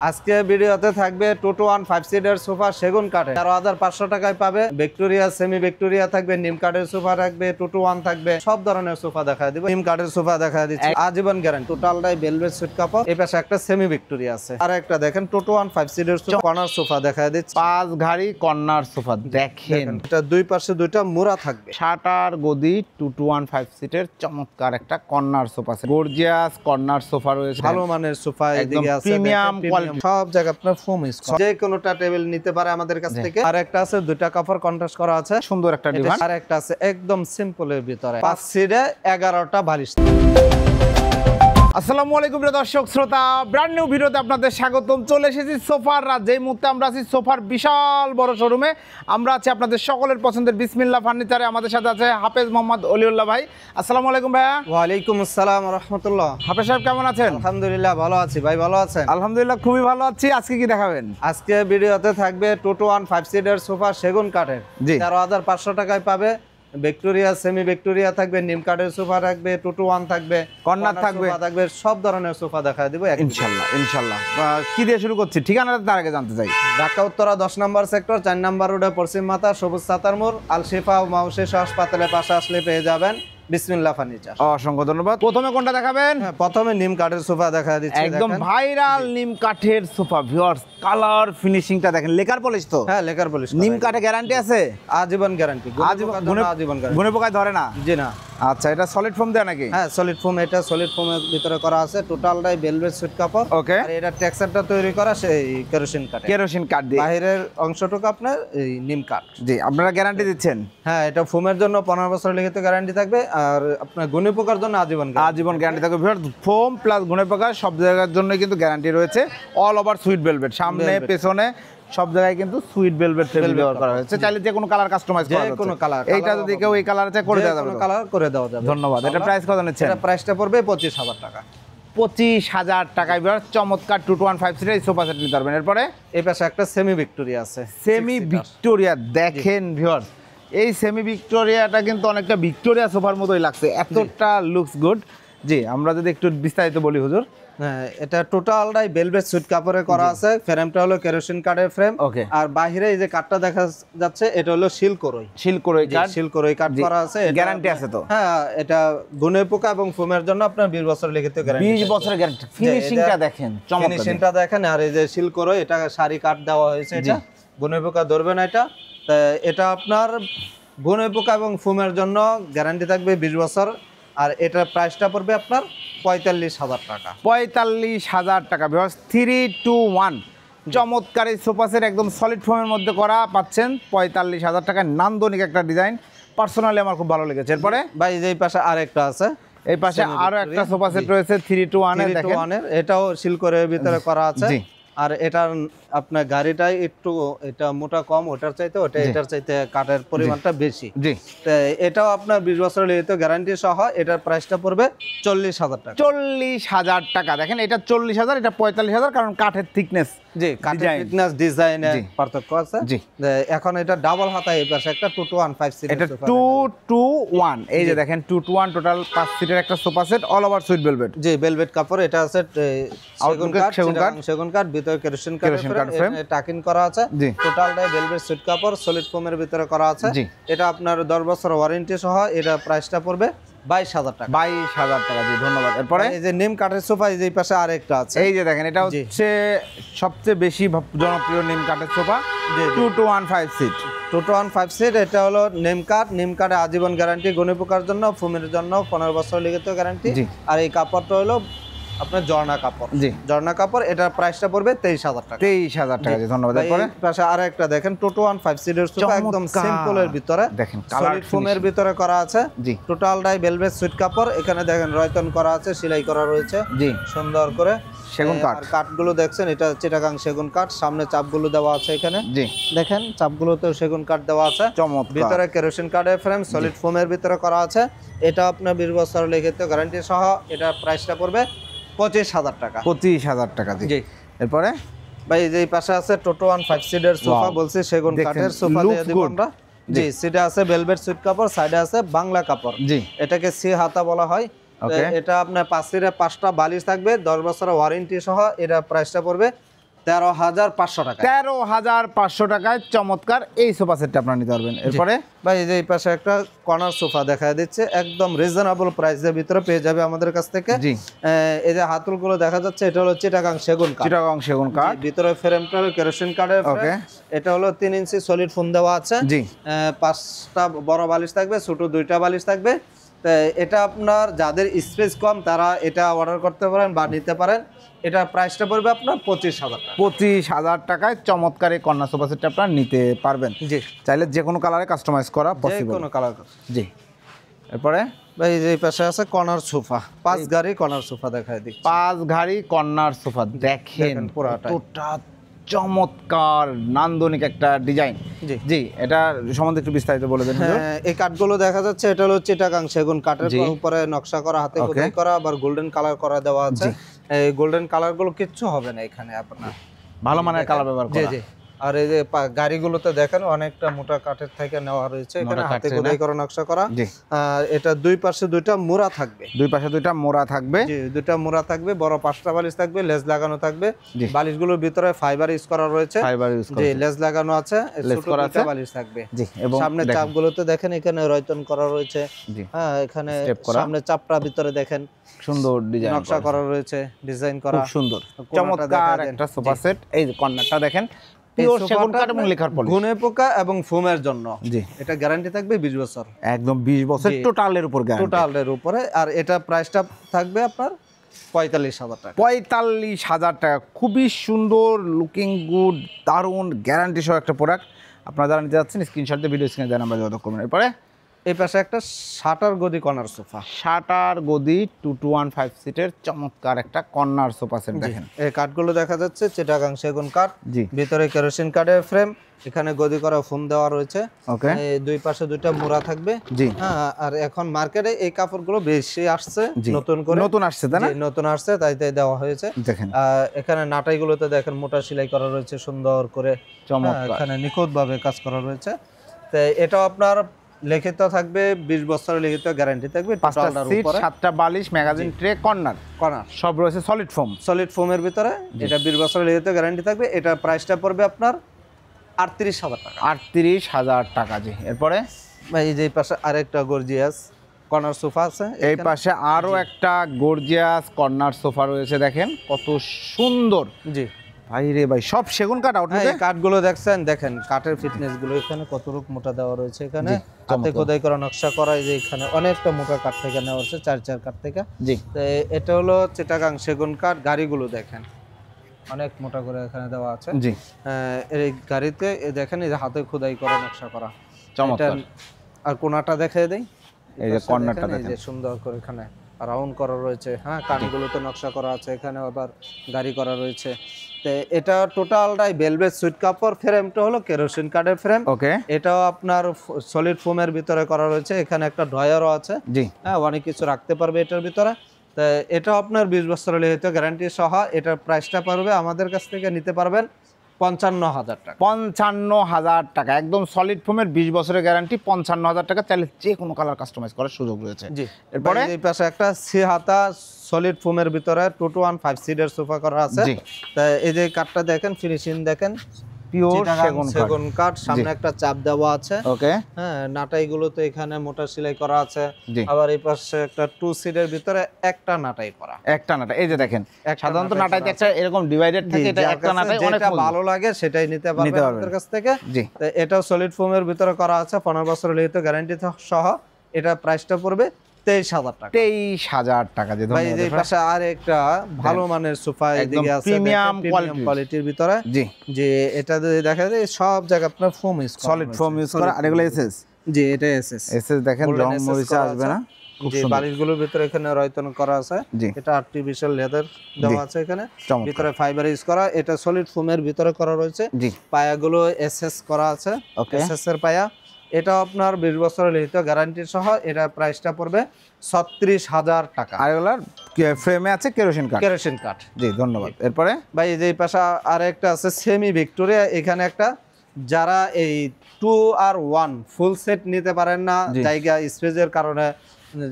আজকে ভিডিওতে থাকবে 2 to 1 5 সিটার সোফা সেগুন কাঠে ১৩৫০০ টাকায় পাবে। ভিক্টোরিয়া সেমি ভিক্টোরিয়া থাকবে, নিম কাঠের সোফা থাকবে, 2 to 1 থাকবে, সব ধরনের সোফা দেখা দিব। নিম কাঠের সোফা দেখা দিচ্ছি, আজীবন গ্যারান্টি, টোটালটাই ভেলভেট সুইট কাপড়। এই পাশে একটা সেমি ভিক্টোরিয়া আছে, আর একটা দেখেন 2 to 1 5 seater sofa corner sofa দেখা দিচ্ছি, 5 ঘাড়ি কর্নার সোফা দেখেন। এটা দুই পাশে দুইটা মোড়া থাকবে, শাটার গদি 2 to 1 5 সিটের চমৎকার একটা কর্নার সোফা আছে, গর্জিয়াস কর্নার সোফা রয়েছে, ভালো মানের সোফা এদিকে আছে, প্রিমিয়াম কোয়ালিটি, সব জায়গা আপনার ফোম ইউজ করা, যে কোনোটা টেবিল নিতে পারে আমাদের কাছ থেকে। আর একটা আছে দুইটা কাপড় কন্ট্রাস্ট করা আছে, সুন্দর একটা ডিজাইন। আর একটা আছে একদম সিম্পলের ভিতরে 5 সিটে 11টা বালিশ। আসসালামু আলাইকুম প্রিয় দর্শক শ্রোতা, ব্র্যান্ড নিউ ভিডিওতে আপনাদের স্বাগতম। চলে এসেছি সোফার রাত। যেই মুহূর্তে আমরা আছি সোফার বিশাল বড় শোরুমে, আমরা আছি আপনাদের সকলের পছন্দের বিসমিল্লাহ ফার্নিচারে। আমাদের সাথে আছে হাফেজ মোহাম্মদ অলিউল্লাহ ভাই। আসসালামু আলাইকুম ভাইয়া। ওয়ালাইকুম আসসালাম ওয়া রাহমাতুল্লাহ। হাফেজ সাহেব কেমন আছেন? আলহামদুলিল্লাহ ভালো আছি, ভাই ভালো আছেন? আলহামদুলিল্লাহ খুবই ভালো আছি। আজকে কি দেখাবেন? আজকে ভিডিওতে থাকবে 2 to 1 5 সিটার সোফা সেগুন কাঠের, জি ১৩৫০০ টাকায় পাবে। ভিক্টোরিয়া সেমি ভিক্টোরিয়া থাকবে, নিম কাঠের সোফা থাকবে, 2 to 1 থাকবে, কর্নার থাকবে, সব ধরনের সোফা দেখা দিব ইনশাআল্লাহ ইনশাআল্লাহ। কি দিয়ে শুরু করছি, ঠিকানাটা তার আগে জানতে চাই। ঢাকা উত্তরা 10 নম্বর সেক্টর 4 নম্বর রোডে পশ্চিম মাথা সবুজ সাতার মোড়, আল শিফা ও মাউশিস হাসপাতালের পাশে আসলে পেয়ে যাবেন বিসমিল্লাহ ফার্নিচার। অসংখ্য ধন্যবাদ। প্রথমে কোনটা দেখাবেন? প্রথমে নিম কাঠের সোফা দেখা দিচ্ছি, একদম ভাইরাল নিম কাঠের সোফা। ভিউয়ার্স, কালার ফিনিশিংটা দেখেন, লেকার পলিশ তো? হ্যাঁ লেকার পলিশ। নিম কাঠে গ্যারান্টি আছে? আজীবন গ্যারান্টি, আজীবন গ্যারান্টি, গুনে পোকায় ধরে না? জি না। আচ্ছা, এটা সলিড ফোম দেয়া নাকি? হ্যাঁ সলিড ফোম, এটা সলিড ফোমের ভিতরে করা আছে, টোটালটাই ভেলভেট সুইট কাপড়। ওকে। আর এটা টেক্সচারটা তৈরি করা সেই কেরোসিন কাঠ, কেরোসিন কাঠ দিয়ে, বাইরের অংশটুকু আপনার এই নিম কাঠ। জি, আপনারা গ্যারান্টি দিচ্ছেন? হ্যাঁ, এটা ফোমের জন্য 15 বছর লিখিত গ্যারান্টি থাকবে, আর আপনার গুণে পোকার জন্য আজীবন গ্যারান্টি থাকবে। ফোম প্লাস গুণে পোকা সব জায়গার জন্য কিন্তু গ্যারান্টি রয়েছে। অল ওভার সুইট ভেলভেট, সামনে পেছনে সব জায়গায় কিন্তু সুইট ভেলভেট ব্যবহার করা হয়েছে। চাইলে যে কোনো কালার কাস্টমাইজ করা যাবে, কোনো কালার। এইটা যদি কেউ এই কালার চায় করে দেওয়া যাবে, কোনো কালার করে দেওয়া যাবে। ধন্যবাদ। এটা প্রাইস কত নিচ্ছেন? এটা প্রাইসটা পড়বে 25,000 টাকা। 25,000 টাকায় চমৎকার 2 to 1 5 সিটার সোফা সেট নিতে পারবেন। এরপরে এই পাশে একটা সেমি ভিক্টোরিয়া আছে, সেমি ভিক্টোরিয়া দেখেন ভিউয়ার্স, এই সেমি ভিক্টোরিয়াটা কিন্তু অনেকটা ভিক্টোরিয়া সোফার মতোই লাগছে, এতটা লুকস গুড। জি, আমরা যদি একটু বিস্তারিত বলি হুজুর। হ্যাঁ, এটা টোটালটাই ভেলভেট সুইট কাপড়ে করা আছে। ফ্রেমটা হলো কেরোসিন কাঠের ফ্রেম। ওকে। আর বাইরে এই যে কাঠটা দেখা যাচ্ছে, এটা হলো শিলকরই কাঠ করা আছে। গ্যারান্টি আছে তো? হ্যাঁ, এটা গুণে পোকা এবং ফোমের জন্য আপনার 20 বছর লিখিত গ্যারান্টি। 20 বছরের গ্যারান্টি। ফিনিশিংটা দেখেন, চমৎকার ফিনিশিংটা দেখেন। আর এই যে শিলকরই, এটা সারি কাঠ দেওয়া হয়েছে, এটা গুণে পোকা ধরবে না। এটা আপনার গুণে পোকা এবং ফোমের জন্য গ্যারান্টি থাকবে 20 বছর। আর এটার প্রাইসটা পড়বে আপনার 45,000 টাকা। 45,000 টাকা। 3 to 1 চমৎকার এই সোফা সেট একদম সলিড ফোমের মধ্যে করা পাচ্ছেন 45,000 টাকায়। নান্দনিক একটা ডিজাইন, পার্সোনালি আমার খুব ভালো লেগেছে। এরপরে ভাই এই পাশে আরেকটা আছে, এই পাশে আরো একটা সোফা সেট রয়েছে 3 to 1 এর, দেখেন এটাও শিলকরের ভিতরে করা আছে। আর এটার আপনার গাড়িটাই একটু এটা মোটা কম, ওটার চাইতে এটার চাইতে কাঠের পরিমাণটা বেশি। জি, এটাও আপনার 20 বছরের লিখিত গ্যারান্টি সহ। এটার প্রাইসটা পড়বে 40,000 টাকা। 40,000 টাকা। দেখেন, এটা 40,000, এটা 45,000, কারণ কাঠের থিকনেস, জি কাঠের থিকনেস, ডিজাইনের পার্থক্য আছে। জি, এখন এটা ডাবল হাতা, এই পাশে একটা 2 to 1 5 সিট, এটা 2 to 1। এই যে দেখেন 2 to 1 টোটাল 5 সিটের একটা sofa set, all over suite velvet. জি, ভেলভেট কাপড়। এটা আছে সেগুন কাঠ, ভিতরে কেরোসিন কাঠ ফ্রেম, টাকিং করা আছে। টোটালটাই ভেলভেট সুইট কাপড়, সলিড ফোমের ভিতরে করা আছে। এটা আপনার 10 বছর ওয়ারেন্টি সহ। এটা প্রাইসটা পড়বে 22,000 টাকা। 22,000 টাকা। জি, ধন্যবাদ। এরপরে এই যে নিম কাঠের সোফা, এই যে পাশে আরেকটা আছে, এই যে দেখেন, এটা হচ্ছে সবচেয়ে বেশি জনপ্রিয় নিম কাঠের sofa, 2 to 1 5 seat. 2 to 1 5 seat. এটা হলো নিম কাঠে আজীবন গ্যারান্টি, গুণে পোকার জন্য, ফোমের জন্য 15 বছর লিখিত গ্যারান্টি। আর এই কাপড়টা হলো আপনার ঝর্ণা কাপড়। জি, ঝর্ণা কাপড়। এটার প্রাইসটা পড়বে 23,000 টাকা। 23,000 টাকা। জি, ধন্যবাদ। এরপরে পাশে আরেকটা দেখেন 2 to 1 5 সিটের সোফা, একদম সিম্পলের ভিতরে, দেখেন সলিড ফোমের ভিতরে করা আছে। জি, টোটালটাই ভেলভেট সুইট কাপড়। এখানে দেখেন রয়তন করা আছে, সেলাই করা রয়েছে। জি, সুন্দর করে সেগুন কাঠ। আর কাঠগুলো দেখছেন, এটা চিটাগাং সেগুন কাঠ। সামনে চাপগুলো দেওয়া আছে এখানে। জি, দেখেন চাপগুলোতেও সেগুন কাঠ দেওয়া আছে। চমৎকার। ভিতরে কেরোসিন কাঠের ফ্রেম, সলিড ফোমের ভিতরে করা আছে। এটা আপনার 20 বছর লিখিত গ্যারান্টি সহ। এটা প্রাইসটা পড়বে 25,000 টাকা। 25,000 টাকা। জি, এরপরে ভাই এই পাশে আছে 2 to 1 5 সিটের সোফা, বলছি সেগুন কাঠের সোফা দিয়ে দিব আমরা। জি, সিটে আছে ভেলভেট সুইট কাপড়, সাইডে আছে বাংলা কাপড়। জি, এটাকে সি হাতা বলা হয়। এটা আপনার 5 সিটে 5টা বালিশ থাকবে, 10 বছরের ওয়ারেন্টি সহ। এটা প্রাইসটা পড়বে 13,500 টাকা। 13,500 টাকায় চমৎকার এই সোফা সেটটা আপনারা নিতে পারবেন। এরপরে ভাই এই যে এই পাশে একটা কর্নার সোফা দেখা দিচ্ছে, একদম রিজনেবল প্রাইসের ভিতরে পেয়ে যাবে আমাদের কাছ থেকে। জি, এই যে হাতলগুলো দেখা যাচ্ছে, এটা হলো চিটাগাং সেগুন কাঠ। চিটাগাং সেগুন কাঠ। ভিতরে ফ্রেমটা হলো কেরোসিন কাঠের। ওকে, এটা হলো 3 ইঞ্চি সলিড ফোম দেওয়া আছে। জি, 5টা বড় বালিশ থাকবে, ছোট 2টা বালিশ থাকবে। তো এটা আপনার যাদের স্পেস কম তারা এটা অর্ডার করতে পারেন বা নিতে পারেন। এটা প্রাইসটা পড়বে আপনার 25,000 টাকা। 25,000 টাকায় চমৎকার এই কর্নার সোফা সেটটা আপনারা নিতে পারবেন। জি, চাইলে যে কোনো কালারে কাস্টমাইজ করা যে পসিবল। কোনো কালার। জি, এরপরে ভাই এই যে এই পাশে আছে কর্নার সোফা, 5 গাড়ি কর্নার সোফা দেখায় দিচ্ছি। 5 ঘাড়ি কর্নার সোফা দেখেন, পুরাটাই কতটা চমৎকার নান্দনিক একটা ডিজাইন। জি জি, এটা সম্বন্ধে একটু বিস্তারিত বলে দেন। হ্যাঁ, এই কাঠগুলো দেখা যাচ্ছে, এটা হলো চিটাগাং সেগুন কাঠের জি। উপরে নকশা করা, হাতে Okay. খোদাই করা, আবার গোল্ডেন কালার করা দেওয়া আছে। জি। এই গোল্ডেন কালার গুলো কিচ্ছু হবে না এখানে আপনার, ভালো মানের কালার ব্যবহার জি করা। জি। আর এই যে গাড়িগুলোতে দেখেন অনেকটা মোটা কাঠের থেকে নেওয়া রয়েছে, এখানে মোটা কাঠ হাতে থেকে খোদাই না? করা নকশা করা। জি, আর এটা দুই পাশে দুইটা মোড়া থাকবে। দুই পাশে দুইটা মোড়া থাকবে। জি, দুইটা মোড়া থাকবে, বড় 5টা বালিশ থাকবে, লেজ লাগানো থাকবে। জি। বালিশগুলোর ভিতরে ফাইবার ইউজ করা রয়েছে। ফাইবার ইউজ জি, করা। লেজ লাগানো আছে, লেজ ছোট করা দুইটা আছে। বালিশ থাকবে। জি, এবং সামনে দেখেন, চাপগুলোতে দেখেন এখানে রয়তন করা রয়েছে। জি, হ্যাঁ, এখানে Step করা। সামনে চাপটা ভিতরে দেখেন সুন্দর ডিজাইন নকশা করা রয়েছে, ডিজাইন করা, খুব সুন্দর কোণাটা চমৎকার দেখা দেন। একটা সোফা জি। সেট। এই যে কর্নারটা দেখেন, এই পিওর সোফাটা সেগুন কাঠ এবং লেখার পলিশ। ঘুনে পোকা এবং ফোমের জন্য। জি, এটা গ্যারান্টি থাকবে 20 বছর একদম 20 বছর জি। টোটালের উপর গ্যারান্টি। টোটালের উপরে। আর এটা প্রাইসটা থাকবে আপনার 45,000 টাকা। 45,000 টাকা। খুবই সুন্দর, লুকিং গুড, দারুণ গ্যারান্টি সহ একটা প্রোডাক্ট। আপনারা যারা নিতে যাচ্ছেন স্ক্রিনশট দিয়ে ভিডিও স্ক্রিনে দেন, আমরা যোগাযোগ করবেন। এরপরে এই পাশে একটা শাটার গদি কর্নার সোফা। শাটার গদি 2-1-5 সিটের চমৎকার একটা কর্নার সোফা সেট দেখেন। এই কাঠগুলো দেখা যাচ্ছে চিটাগাং সেগুন কাঠ, জি, ভিতরে কেরোসিন কাঠের ফ্রেম, এখানে গদি করা ফোম দেওয়া রয়েছে। ওকে, এই দুই পাশে দুইটা মোড়া থাকবে। জি, হ্যাঁ, আর এখন মার্কেটে এই কাপড়গুলো বেশি আসছে, জি, নতুন করে নতুন আসছে তাই না? জি, নতুন আসছে, তাই দেওয়া হয়েছে। দেখেন এখানে নাটাইগুলোতে দেখেন মোটা সেলাই করা রয়েছে সুন্দর করে। চমৎকার। এখানে নিখুঁত ভাবে কাজ করা রয়েছে। তো এটাও আপনার লিখিত থাকবে, 20 বছরের লিখিত গ্যারান্টি থাকবে। 5টা টোটালটার সিট, উপরে 7টা বালিশ, ম্যাগাজিন ট্রে, কর্নার কর্নার সব রয়েছে সলিড ফোম। সলিড ফোমের ভিতরে। এটা 20 বছরের লিখিত গ্যারান্টি থাকবে। এটা প্রাইসটা পড়বে আপনার 38,000 টাকা। 38,000 টাকা। জি, এরপরে ভাই এই যে এই পাশে আরেকটা গর্জিয়াস কর্নার সোফা আছে। এই এখানে- পাশে আরো একটা গর্জিয়াস কর্নার সোফা রয়েছে, দেখেন কত সুন্দর। জি, ভাই রে ভাই, সব সেগুন কাঠ হ্যাঁ, আউটলেটে। এই কাঠগুলো দেখছেন, দেখেন কাঠের ফিটনেস গুলো এখানে কত রূপ মোটা দেওয়া রয়েছে। এখানে জি, হাতে চমৎকার। খোদাই করা নকশা করা। এই যে এখানে অনেকটা মোটা কাঠ থেকে নেওয়া হচ্ছে, 4 কাঠ থেকে। জি, তো এটা হলো চিটাগাং সেগুন কাঠ। গাড়িগুলো দেখেন অনেক মোটা করে এখানে দেওয়া আছে। জি, এই গাড়িতে দেখেন এই যে হাতে খোদাই করা নকশা করা। চমৎকার। এটা- আর কোনাটা দেখিয়ে দেই, এই যে পাশে কর্নারটা দেখেন, এই যে দেখেন। সুন্দর করে এখানে রাউন্ড করা রয়েছে। হ্যাঁ, কানগুলোতে নকশা করা আছে, এখানে আবার গাড়ি করা রয়েছে। তো এটা টোটালটাই ভেলভেট সুইট কাপড়। ফ্রেমটা হলো কেরোসিন কাঠের ফ্রেম। ওকে, এটাও আপনার সলিড ফোমের ভিতরে করা রয়েছে। এখানে একটা ড্রয়ারও আছে। জি, হ্যাঁ, অনেক কিছু রাখতে পারবে এটার ভিতরে। তো এটাও আপনার 20 বছরের লিখিত গ্যারান্টি সহ। এটার প্রাইসটা পড়বে আমাদের কাছ থেকে নিতে পারবেন 55,000 টাকা। 55,000 টাকা। একদম সলিড ফোমের 20 বছরের গ্যারান্টি, 55,000 টাকা। চাইলে যে কোনো কালার কাস্টমাইজ করার সুযোগ রয়েছে। জি, এরপরে এই পাশে একটা সিহাতা সলিড ফোমের ভিতরে 2-1-5 সিটের সোফা করা আছে। জি, তা এই যে কাঠটা দেখেন, ফিনিশিং দেখেন, পিওর চিটাগাং সেগুন কাঠ। সেগুন কাঠ। সামনে একটা চাপ দেওয়া আছে। ওকে, হ্যাঁ, নাটাইগুলোতে এখানে মোটা সেলাই করা আছে। জি, আবার এই পাশে একটা 2 সিটের ভিতরে একটা নাটাই করা। একটা নাটা। এই যে দেখেন, একটা সাধারণত নাটাই নাটাইতে করা একটা এরকম ডিভাইডেড থাকে, এটা যার একটা কাছে নাটাই অনেক যেটা মজবুত। ভালো লাগে সেটাই নিতে পারবেন নিতে পারবেন। আমাদের কাছ থেকে। জি, তো এটাও সলিড ফোমের ভিতরে করা আছে, 15 বছরের লিখিত গ্যারান্টি সহ। এটা প্রাইসটা পড়বে 23,000 টাকা। 23,000 টাকা। যে ভাই এই যে ধন্যবাদ। পাশে আর একটা ভালো মানের সোফা এদিকে আছে, প্রিমিয়াম প্রিমিয়াম কোয়ালিটির ভিতরে। জি, যে এটা যদি দেখা যায় সব জায়গা আপনার ফোম ইউজ করা সলিড ফোম ইউজ করা। আর এগুলো এসএস। জি, এটা এসএস। এসএস দেখেন, Golden রং SS মরিচা করা আসবে আছে। না। খুব যে সুন্দর। বালিশগুলোর ভিতরে এখানে রয়তন করা আছে। জি, এটা আর্টিফিশিয়াল লেদার দেওয়া আছে এখানে, চমৎকার। ভিতরে ফাইবার ইউজ করা। এটা সলিড ফোমের ভিতরে করা রয়েছে। জি, পায়াগুলো এসএস করা আছে, ওকে, এসএস এর পায়া। এটা আপনার 20 বছরের লিখিত গ্যারান্টি সহ। এটা প্রাইসটা পড়বে 36,000 টাকা। আর এগুলার ফ্রেমে আছে কেরোসিন কাঠ। কেরোসিন কাঠ। জি, ধন্যবাদ। এরপরে ভাই এই যে এই পাশে আরেকটা আছে সেমি ভিক্টোরিয়া। এখানে একটা যারা এই 2 আর 1 ফুল সেট নিতে পারেন না, জি। জায়গা স্পেসের কারণে,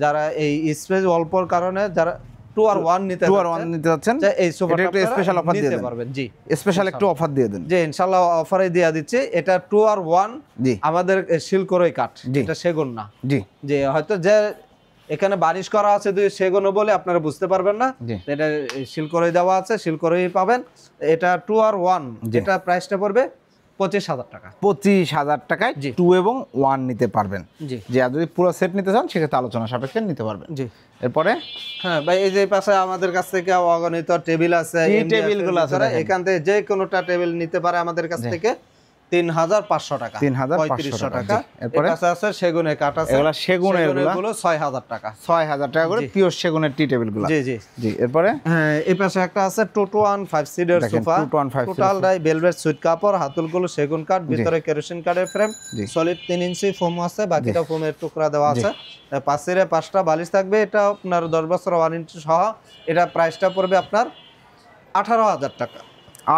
যারা এই স্পেস অল্পর কারণে যারা 2 আর 1 নিতে 2 আর 1 নিতে যাচ্ছেন, এই সোফাটা একটু স্পেশাল অফার দিয়ে নিতে দেন। পারবেন। জি, স্পেশাল একটু অফার দিয়ে দেন। জি ইনশাআল্লাহ অফারে দিয়ে দিচ্ছি। এটা 2 আর 1 জি আমাদের শিলকরই কাঠ, জি। এটা সেগুন না। জি যে হয়তো যে এখানে বারিশ করা আছে যদি সেগুনও বলে আপনারা বুঝতে পারবেন না, জি। এটা শিলকরই দেওয়া আছে, শিলকরই পাবেন। এটা 2 আর 1 জি। এটা প্রাইসটা পড়বে 25,000 টাকা। 25,000 টাকায় জি। 2 এবং 1 নিতে পারবেন। জি যে আর যদি পুরো সেট নিতে চান সেক্ষেত্রে আলোচনা সাপেক্ষে নিতে পারবেন। জি। এরপরে হ্যাঁ ভাই, এই যে পাশে আমাদের কাছ থেকে অগণিত টেবিল আছে, কি এমনি টেবিলগুলো আছে ভিতরে। দেখেন। এখান থেকে যে কোনোটা টেবিল নিতে পারে আমাদের কাছ জি। থেকে 3,500 টাকা, 3,500 টাকা। জি। এরপরে এর কাছে আছে সেগুনের কাঠ আছে, এগুলা সেগুনের গুলো 6,000 টাকা। 6,000 টাকা করে জি। পিওর সেগুনের টি টেবিলগুলো। জি জি। জি এরপরে হ্যাঁ, এই পাশে একটা আছে টোটোয়ান 5 সিটের দেখেন, সোফা, টোটোয়ান 5 সিটের টোটাল ডাই ভেলভেট সুইট কাপড়, হাতলগুলো সেগুন কাঠ, ভিতরে কেরোসিন কাঠের ফ্রেম, জি। সলিড 3 ইঞ্চি ফোম আছে, বাকিটা ফোমের টুকরা দেওয়া আছে। পাশের 5টা বালিশ থাকবে, এটা আপনার 10 বছর ওয়ারেন্টি সহ। এটা প্রাইসটা পড়বে আপনার 18,000 টাকা।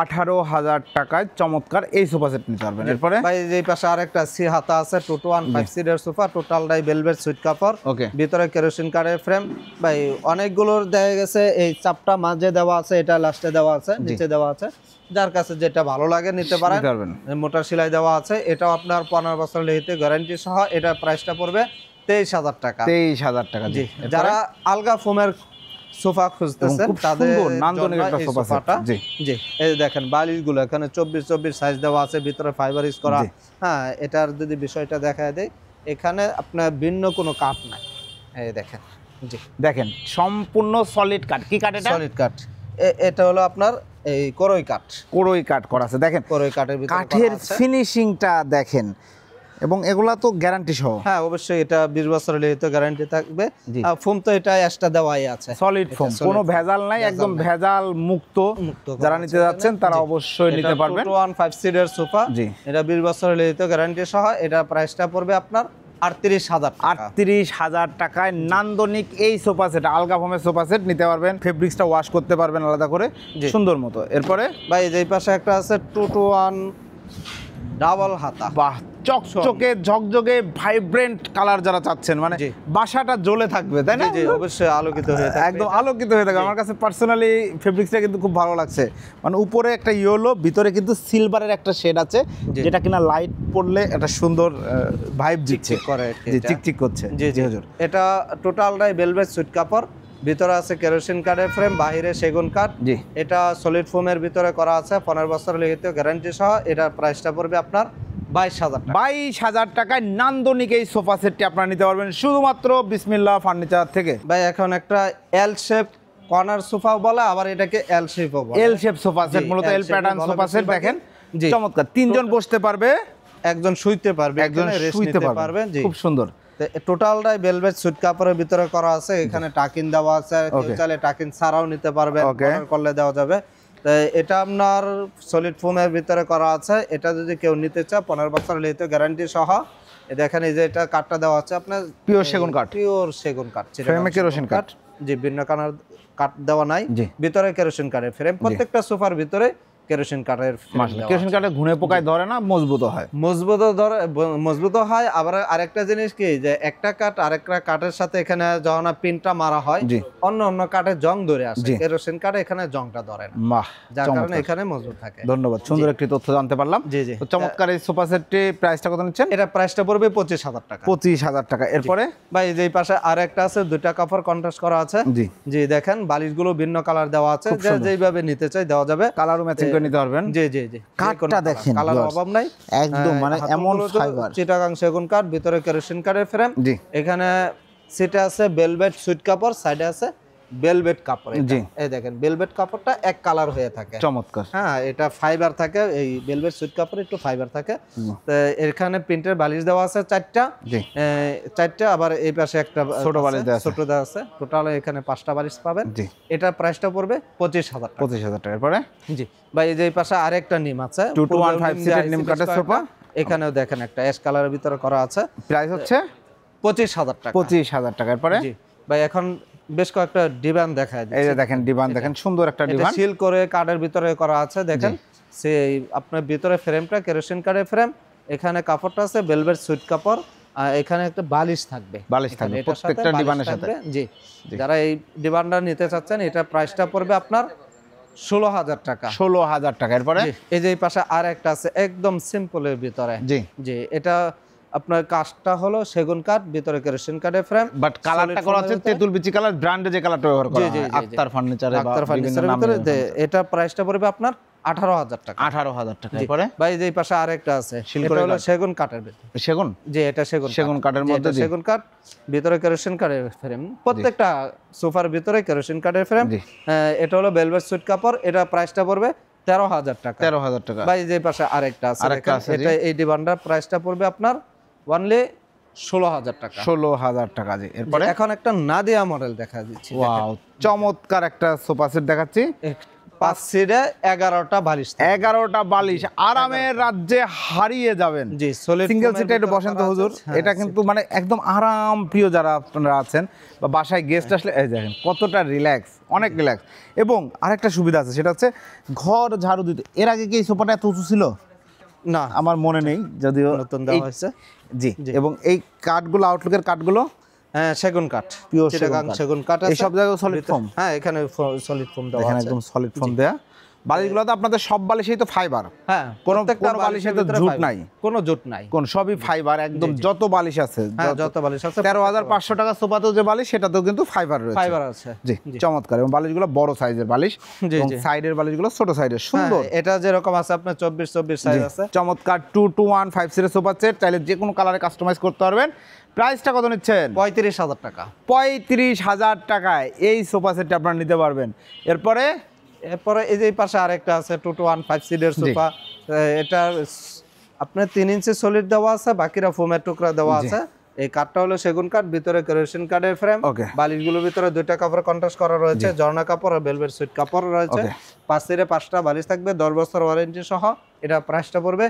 18,000 টাকায় চমৎকার এই সোফা সেট নিতে পারবেন। এরপরে ভাই এই পাশে আরেকটা সি হাতা আছে, টোটোয়ান 5 সিটের sofa, total die velvet sweet কাপড়, ওকে ভিতরে কেরোসিন কাঠের ফ্রেম। ভাই অনেকগুলোর দেখা গেছে এই চাপটা মাঝে দেওয়া আছে, এটা লাস্টে দেওয়া আছে, নিচে দেওয়া আছে, যার কাছে যেটা ভালো লাগে নিতে পারেন। মোটর সেলাই দেওয়া আছে, এটাও আপনার 15 বছর লিখিত গ্যারান্টি সহ। এটা প্রাইসটা পড়বে 23,000 টাকা। 23,000 টাকা। জি, যারা আলগা ফোমের সোফা খুঁজতেছেন খুব তাদের সুন্দর নান্দনিক একটা সোফা সেট। জি জি, এই দেখেন বালিশগুলো এখানে 24 সাইজ দেওয়া আছে, ভিতরে ফাইবার ইউজ করা। হ্যাঁ, এটার যদি বিষয়টা দেখায় দেই, এখানে আপনার ভিন্ন কোনো কাঠ নাই, এই দেখেন। জি দেখেন সম্পূর্ণ সলিড কাঠ। কি কাঠ এটা? সলিড কাঠ। এটা হলো আপনার এই করই কাঠ, কোরই কাঠ করা আছে। দেখেন করই কাঠের ভিতরে কাঠের করা আছে। ফিনিশিংটা দেখেন, এবং এগুলা তো গ্যারান্টি সহ। হ্যাঁ অবশ্যই, এটা 20 বছরের লিখিত গ্যারান্টি থাকবে। জি। ফোম তো এটা এক্সট্রা দেওয়াই আছে, সলিড ফোম, কোনো ভেজাল নাই, একদম ভেজাল মুক্ত। যারা নিতে যাচ্ছেন তারা অবশ্যই নিতে পারবেন। 5 সিটের সোফা, জি। এটা 20 বছরের লিখিত গ্যারান্টি সহ। এটা প্রাইসটা পড়বে আপনার 38,000 টাকা। 38,000 টাকায় নান্দনিক এই সোফা সেট, আলগা ফোমের সোফা সেট নিতে পারবেন। ফেব্রিক্সটা ওয়াশ করতে পারবেন আলাদা করে, জি। সুন্দর মতো। এরপরে ভাই এই পাশে একটা আছে 2-to-1 ডাবল হাতা। বাহ, চকচকে ঝকঝকে ভাইব্রেন্ট কালার যারা চাচ্ছেন, মানে জি। বাসাটা জ্বলে থাকবে, তাই না? জি জি, অবশ্যই আলোকিত হয়ে থাকবে। একদম আলোকিত হয়ে থাকে। আমার কাছে পার্সোনালি ফেব্রিক্সটা কিন্তু খুব ভালো লাগছে। মানে উপরে একটা ইয়েলো, ভিতরে কিন্তু সিলভারের একটা শেড আছে, জি। যেটা কিনা লাইট পড়লে একটা সুন্দর ভাইব দিচ্ছে, চিকচিক করে আর কি জি এটা। চিকচিক করছে। জি জি হুজুর। এটা টোটালটাই ভেলভেট সুইট কাপড়, ভিতরে আছে কেরোসিন কাঠের ফ্রেম, বাইরে সেগুন কাঠ। জি। এটা সলিড ফোমের ভিতরে করা আছে, 15 বছর লিখিত গ্যারান্টি সহ। এটার প্রাইসটা পড়বে আপনার 22,000 টাকা। 22,000 টাকায় নান্দনিক এই সোফা সেটটি আপনারা নিতে পারবেন শুধুমাত্র বিসমিল্লাহ ফার্নিচার থেকে। ভাই এখন একটা এল শেপ কর্নার সোফা বলে, আবার এটাকে এল শেপও বলে। এল শেপ সোফা সেট, জি, মূলত L এল shape প্যাটার্ন বলে সোফা সেট। বেশিরভাগ। দেখেন জি। চমৎকার, তিনজন বসতে পারবে, একজন শুইতে পারবে, একজন এখানে rest শুইতে নিতে পারবে, জি। খুব সুন্দর। টোটালটাই ভেলভেট সুইট কাপড়ের ভিতরে করা আছে, এখানে টাকিন দেওয়া আছে, কেউ Okay. চাইলে টাকিন ছাড়াও নিতে পারবে, Okay. অর্ডার করলে দেওয়া যাবে। তো এটা আপনার সলিড ফোমের ভিতরে করা আছে। এটা যদি কেউ নিতে চায় 15 বছর লিখিত গ্যারান্টি সহ। দেখেন এই যে এটা কাঠটা দেওয়া আছে আপনার পিওর সেগুন কাঠ, পিওর সেগুন কাঠ, ফ্রেমে কেরোসিন কাঠ। জি, ভিন্ন কানার কাঠ দেওয়া নাই, জি। ভিতরে কেরোসিন কাঠের ফ্রেম, প্রত্যেকটা সোফার ভিতরে কেরোসিন কাঠের frame মাশাআল্লাহ, দেওয়া কেরোসিন কাঠে ঘুনে পোকায় ধরে না, মজবুত হয়। মজবুত হয়। আবার আরেকটা জিনিস কি, যে একটা কাঠ আরেকটা কাঠের সাথে এখানে যখন পিনটা মারা হয়, জি। অন্য অন্য কাঠের জং ধরে আসে, জি। কেরোসিন কাঠে এখানে জংটা ধরে না, বাহ, যার কারণে চমৎকার। এখানে মজবুত থাকে। ধন্যবাদ, সুন্দর একটি তথ্য জানতে পারলাম। জি জি। তো চমৎকার এই সোফা সেটটি প্রাইসটা কত নিচ্ছেন? এটা প্রাইসটা পড়বে 25,000 টাকা। 25,000 টাকা। এরপরে ভাই এই পাশে আরেকটা আছে, দুইটা কাপড় কন্ট্রাস্ট করা আছে। জি। জি, দেখেন বালিশগুলো ভিন্ন কালার দেওয়া আছে, যে যেইভাবে নিতে চাই দেওয়া যাবে, কালারও ম্যাচিং করে নিতে পারবেন। জি জি জি। কাঠটা দেখেন, কালার viewers, অভাব নাই একদম মানে এমন ফাইবার। চিটাগাং সেগুন কাঠ, ভিতরে কেরোসিন কাঠের ফ্রেম। জি। এখানে সিটে আছে ভেলভেট সুইট কাপড়, সাইডে আছে ভেলভেট কাপড়। জি। এই দেখেন ভেলভেট কাপড়টা এক কালার হয়ে থাকে। চমৎকার। হ্যাঁ, এটা ফাইবার থাকে, এই ভেলভেট সুইট কাপড় একটু ফাইবার থাকে। তো এখানে প্রিন্টের বালিশ দেওয়া আছে 4টা। জি। 4টা, আবার এই পাশে একটা ছোট বালিশ দেওয়া আছে। ছোট দেওয়া আছে। টোটাল এখানে 5টা বালিশ পাবেন। জি। এটার প্রাইসটা পড়বে 25,000 টাকা। 25,000 টাকা। এরপরে জি ভাই, এই যে এই পাশে আরেকটা নিম আছে, 2-to-1 সিটের নিম কাঠের সোফা। এখানেও দেখেন একটা অ্যাশ কালারের ভিতরে করা আছে, প্রাইস হচ্ছে 25,000 টাকা। 25,000 টাকা। এরপরে জি ভাই, এখন বেশ কয়েকটা ডিভান দেখায় এই দিচ্ছি। যে দেখেন ডিভান, দেখেন সুন্দর একটা এটা ডিভান। সিল করে কাঠের ভিতরে করা আছে, দেখেন সেই আপনার ভিতরে ফ্রেমটা কেরোসিন কাঠের ফ্রেম, এখানে কাপড়টা আছে ভেলভেট সুইট কাপড়, এখানে একটা বালিশ থাকবে, বালিশ থাকবে এটার সাথে প্রত্যেকটা বালিশ ডিভানের সাথে। থাকবে। জি, যারা এই ডিভানটা নিতে চাচ্ছেন এটা প্রাইসটা পড়বে আপনার 16,000 টাকা। 16,000 টাকা। এরপরে জি, এই যে এই পাশে আর একটা আছে একদম সিম্পলের ভিতরে। জি জি, এটা আপনার কাঠটা হলো সেগুন কাঠ, ভিতরে কেরোসিন কাঠের ফ্রেম, বাট কালারটা করা হচ্ছে তেঁতুল বিচি কালার, ব্র্যান্ডে যে কালারটা ব্যবহার করা জি, জি, হয় জি, আক্তার ফার্নিচারে বা আক্তার বিভিন্ন ফার্নিচারের নামে ভিতরে এটা প্রাইসটা পড়বে আপনার 18,000 টাকা। 18,000 টাকা। জি, এরপরে ভাই যে এই পাশে আরেকটা আছে শিলকড়ি এটা হলো কাঠ। সেগুন কাঠের ভিতরে। সেগুন, জি, এটা সেগুন সেগুন কাঠের জি, মধ্যে এটা জি। সেগুন কাঠ, ভিতরে কেরোসিন কাঠের ফ্রেম, প্রত্যেকটা সোফার ভিতরে কেরোসিন কাঠের ফ্রেম। জি। এটা হলো ভেলভেট সুইট কাপড়, এটা প্রাইসটা পড়বে 13,000 টাকা। 13,000 টাকা। ভাই যে পাশে আরেকটা আছে আরেকটা দেখেন, আছে, জি। এটা এই ডিভানটার প্রাইসটা পড়বে আপনার অনলি 16,000 টাকা। 16,000 টাকা। জি, এরপরে এখন একটা নাদিয়া মডেল দেখা দিচ্ছি। ওয়াও, চমৎকার একটা সোফা সেট দেখাচ্ছি। 5 সিটে 11টা বালিশ থাকবে। 11টা বালিশ, আরামের রাজ্যে হারিয়ে যাবেন। জি, solid সিঙ্গেল foam এর সিটে একটু ভিতরে বসেন তো করা হুজুর, আছে। হ্যাঁ, এটা কিন্তু মানে একদম আরাম প্রিয় যারা আপনারা আছেন বা বাসায় গেস্ট আসলে এই দেখেন কতটা রিল্যাক্স, অনেক রিল্যাক্স। এবং আরেকটা সুবিধা আছে, সেটা হচ্ছে ঘর ঝাড়ু দিতে। এর আগে কি এই সোফাটা এত উঁচু ছিল? না, আমার মনে নেই, যদিও নতুন দেওয়া হয়েছে। জি। এবং এই কাঠগুলো, আউটলুকের কাঠগুলো হ্যাঁ, সেগুন কাঠ, Pure চিটাগাং সেগুন কাঠ। সেগুন কাঠ আছে। এই সব জায়গায় সলিড ফোম। হ্যাঁ, এখানে সলিড ফোম দেওয়া দেখেন আছে। একদম সলিড ফোম দেয়া। বালিশগুলো তো আপনাদের সব বালিশেই তো ফাইবার, হ্যাঁ, কোনো প্রত্যেকটা কোনো বালিশে তো ভিতরে জুট fiber। নাই, কোনো জুট নাই। কোন সবই ফাইবার একদম। যত বালিশ আছে, হ্যাঁ, যত বালিশ আছে 13,500 টাকা সোফাতেও যে বালিশ, সেটাতেও কিন্তু ফাইবার রয়েছে। ফাইবার আছে। জি, চমৎকার। এবং বালিশগুলো বড় সাইজের বালিশ, জি, এবং জি। সাইডের বালিশগুলো ছোট সাইজের, সুন্দর। হ্যাঁ, এটা যেরকম আছে আপনার 24 সাইজ আছে। চমৎকার 2-to-1 5 সিটের সোফা সেট, চাইলে যে কোনো কালারে কাস্টমাইজ করতে পারবেন। প্রাইসটা কত নিচ্ছেন? 35,000 টাকা। 35,000 টাকায় এই সোফা সেটটা আপনারা নিতে পারবেন। এরপরে এই যে এই পাশে আরেকটা আছে 2-to-1 5 সিটের সোফা। এটা আপনার 3 ইঞ্চি সলিড দেওয়া আছে, বাকিরা ফোমের টুকরা দেওয়া আছে। এই কাঠটা হলো সেগুন কাঠ, ভিতরে কেরোসিন কাঠের ফ্রেম। Okay. বালিশগুলোর ভিতরে দুইটা কাপড় কন্ট্রাস্ট করা রয়েছে, ঝর্ণা কাপড় আর ভেলভেট সুইট কাপড় রয়েছে। 5 সিটে 5টা বালিশ থাকবে, 10 বছর ওয়ারেন্টি সহ। এটা প্রাইসটা পড়বে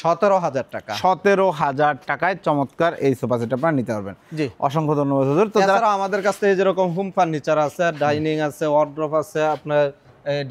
17,000 টাকা। 17,000 টাকায় চমৎকার এই সোফা সেট আপনারা নিতে পারবেন। জি, অসংখ্য ধন্যবাদ হুজুর। তো যারা এছাড়া আমাদের কাছে এই যেরকম হোম ফার্নিচার আছে, ডাইনিং আছে, ওয়ার্ড্রপ আছে, আপনার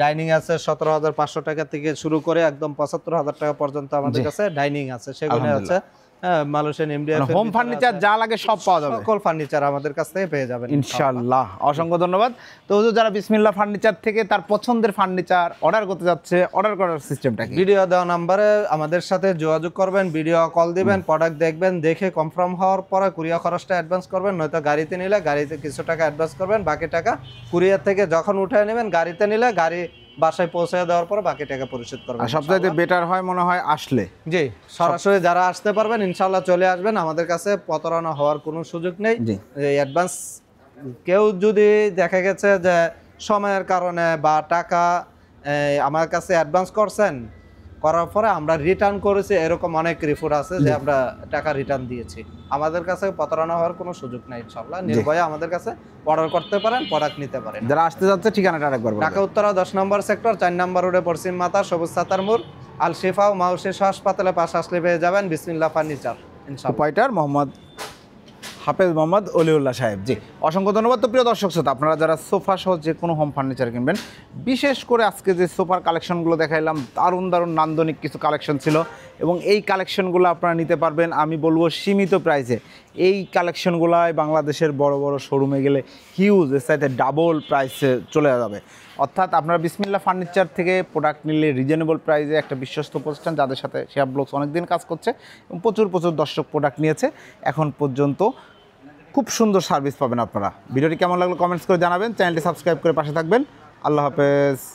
ডাইনিং আছে 17,500 টাকা থেকে শুরু করে একদম 75,000 টাকা পর্যন্ত আমাদের কাছে ডাইনিং আছে, সেগুলো আছে। হ্যাঁ, মালয়েশিয়ান এমডিএফ হোম ফার্নিচার যা লাগে সব পাওয়া যাবে সকল ফার্নিচার আমাদের কাছ থেকে পেয়ে যাবেন ইনশাআল্লাহ। অসংখ্য ধন্যবাদ। তো হুজুর, যারা বিসমিল্লাহ ফার্নিচার থেকে তার পছন্দের ফার্নিচার অর্ডার করতে যাচ্ছে, অর্ডার করার সিস্টেমটা কি? ভিডিও দেওয়া নাম্বারে আমাদের সাথে যোগাযোগ করবেন, ভিডিও কল দিবেন, প্রোডাক্ট দেখবেন, দেখে কনফার্ম হওয়ার পরে কুরিয়ার খরচটা অ্যাডভান্স করবেন, নয়তো গাড়িতে নিলে গাড়িতে কিছু টাকা অ্যাডভান্স করবেন, বাকি টাকা কুরিয়ার থেকে যখন উঠায় নেবেন, গাড়িতে নিলে গাড়ি বাসায় পৌঁছে দেওয়ার পর বাকি টাকা পরিশোধ করবেন। আর সবচাইতে বেটার হয় মনে হয় আসলে। জি, সরাসরি যারা আসতে পারবেন ইনশাআল্লাহ চলে আসবেন। আমাদের কাছে প্রতারণা হওয়ার কোনো সুযোগ নেই। জি। অ্যাডভান্স কেউ যদি দেখা গেছে যে সময়ের কারণে বা টাকা আমার কাছে অ্যাডভান্স করছেন, করার পরে আমরা রিটার্ন করেছি, এরকম অনেক রিপোর্ট আছে যে আমরা টাকা রিটার্ন দিয়েছি। আমাদের কাছে প্রতারণা হওয়ার কোনো সুযোগ নাই। ইনশাআল্লাহ নির্ভয়ে আমাদের কাছে অর্ডার করতে পারেন, প্রোডাক্ট নিতে পারেন। যারা আসতে যাচ্ছে ঠিকানাটা আরেকবার বলুন। ঢাকা উত্তরা 10 নম্বর সেক্টর 4 নম্বর রোডে পশ্চিম মাথা সবুজ সাতার মোড়, আল শিফা ও মাউ শিশু হাসপাতালের পাশে আসলে পেয়ে যাবেন বিসমিল্লাহ ফার্নিচার ইনশাআল্লাহ। প্রোপাইটার মোহাম্মদ হাফেজ মোহাম্মদ অলিউল্লাহ সাহেব। জি, অসংখ্য ধন্যবাদ। তো প্রিয় দর্শক শ্রোতা, আপনারা যারা সোফা সহ যে কোনো হোম ফার্নিচার কিনবেন, বিশেষ করে আজকে যে সোফার কালেকশনগুলো দেখাইলাম, দারুণ দারুণ নান্দনিক কিছু কালেকশন ছিল, এবং এই কালেকশনগুলো আপনারা নিতে পারবেন আমি বলবো সীমিত প্রাইসে। এই কালেকশনগুলাই বাংলাদেশের বড় বড় শোরুমে গেলে হিউজ, এর সাথে ডাবল প্রাইসে চলে যাবে। অর্থাৎ আপনারা বিসমিল্লাহ ফার্নিচার থেকে প্রোডাক্ট নিলে রিজনেবল প্রাইসে, একটা বিশ্বস্ত প্রতিষ্ঠান যাদের সাথে শেয়ার ব্লগস অনেকদিন কাজ করছে এবং প্রচুর দর্শক প্রোডাক্ট নিয়েছে এখন পর্যন্ত, খুব সুন্দর সার্ভিস পাবেন আপনারা। ভিডিওটি কেমন লাগলো কমেন্টস করে জানাবেন, চ্যানেলটি সাবস্ক্রাইব করে পাশে থাকবেন। আল্লাহ হাফেজ।